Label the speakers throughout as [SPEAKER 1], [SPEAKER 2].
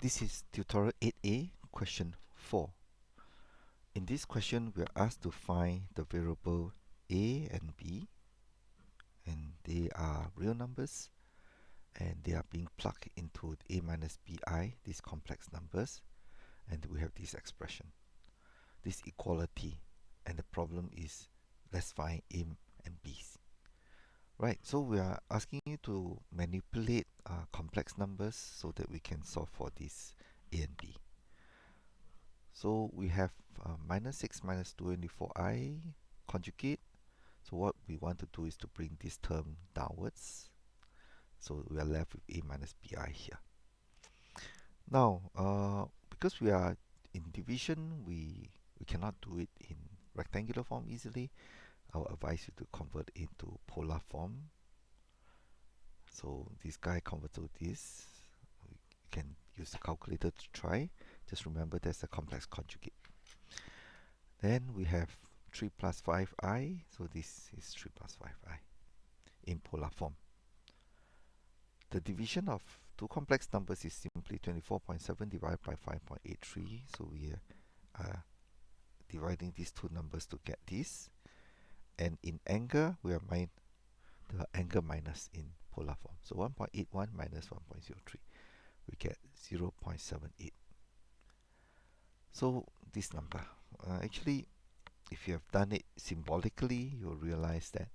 [SPEAKER 1] This is tutorial 8A, question 4. In this question, we are asked to find the variable a and b, and they are real numbers, and they are being plugged into a minus bi, these complex numbers, and we have this expression, this equality, and the problem is let's find a and b's. Right, so we are asking you to manipulate complex numbers so that we can solve for this a and b. So we have minus 6 minus 24i conjugate. So what we want to do is to bring this term downwards. So we are left with a minus bi here. Now, because we are in division, we cannot do it in rectangular form easily. I will advise you to convert into polar form. So this guy convert to this. You can use the calculator to try. Just remember there's a complex conjugate. Then we have 3 plus 5i, so this is 3 plus 5i in polar form. The division of two complex numbers is simply 24.7 divided by 5.83, so we are dividing these two numbers to get this. And in angle, we are the angle minus in polar form. So 1.81 minus 1.03, we get 0.78. So this number, actually, if you have done it symbolically, you'll realize that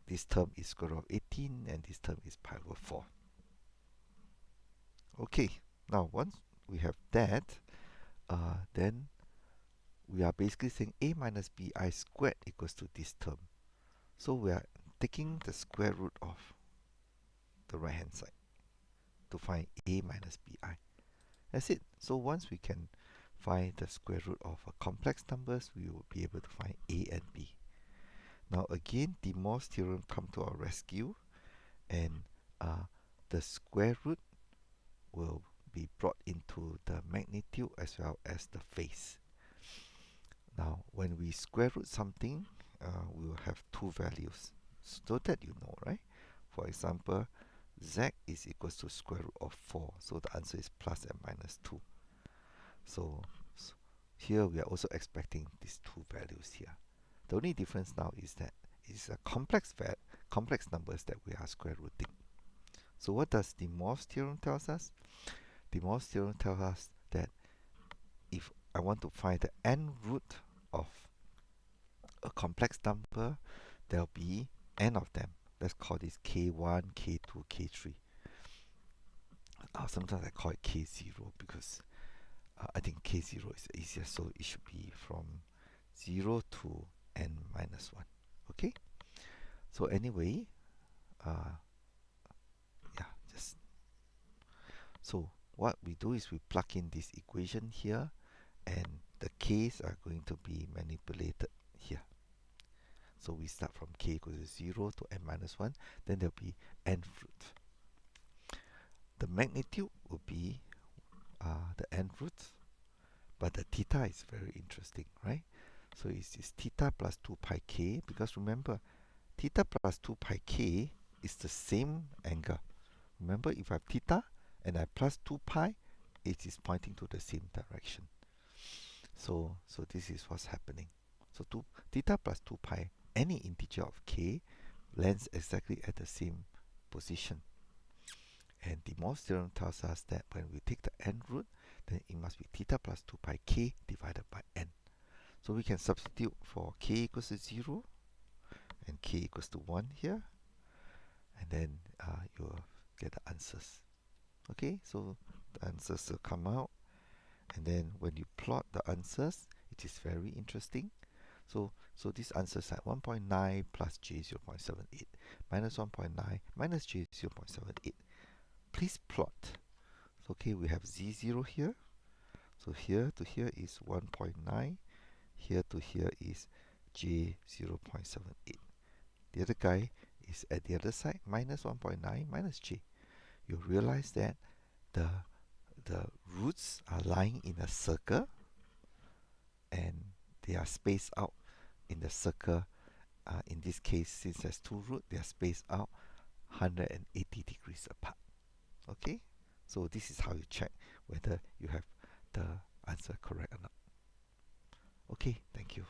[SPEAKER 1] this term is square root of 18 and this term is pi over 4. Okay, now once we have that, then we are basically saying a minus bi squared equals to this term. So we are taking the square root of the right hand side to find a minus bi. That's it. So once we can find the square root of complex numbers, we will be able to find a and b. Now again, De Mor's theorem come to our rescue, and the square root will be brought into the magnitude as well as the phase. Now when we square root something, we will have two values, so that you know, right? For example, z is equals to square root of 4, so the answer is plus and minus 2. So here we are also expecting these two values here. The only difference now is that it's a complex numbers that we are square rooting. So what does De Mor's theorem tells us? De Mor's theorem tells us that if I want to find the n root of a complex number, there will be n of them. Let's call this k1, k2, k3. Sometimes I call it k0 because I think k0 is easier, so it should be from 0 to n minus 1. Okay? So anyway, so what we do is we plug in this equation here, and the k's are going to be manipulated here. So we start from k equals to 0 to n minus 1, then there will be n root. The magnitude will be the n root, but the theta is very interesting, right? So it's theta plus 2 pi k, because remember, theta plus 2 pi k is the same angle. Remember, if I have theta and I plus 2 pi, it is pointing to the same direction. So this is what's happening. So theta plus 2 pi, any integer of k, lands exactly at the same position. And De Mor's theorem tells us that when we take the n root, then it must be theta plus 2 pi k divided by n. So we can substitute for k equals to 0 and k equals to 1 here, and then you'll get the answers. Okay, so the answers will come out, and then when you plot the answers, it is very interesting. So these answers are 1.9 plus j 0.78 minus 1.9 minus j 0.78. Please plot. So, okay, we have z0 here. So here to here is 1.9. Here to here is j 0.78. The other guy is at the other side, minus 1.9 minus j. You realize that the roots are lying in a circle, and they are spaced out in the circle. In this case, since there's two roots, they are spaced out 180 degrees apart. Okay, So this is how you check whether you have the answer correct or not. Okay, thank you.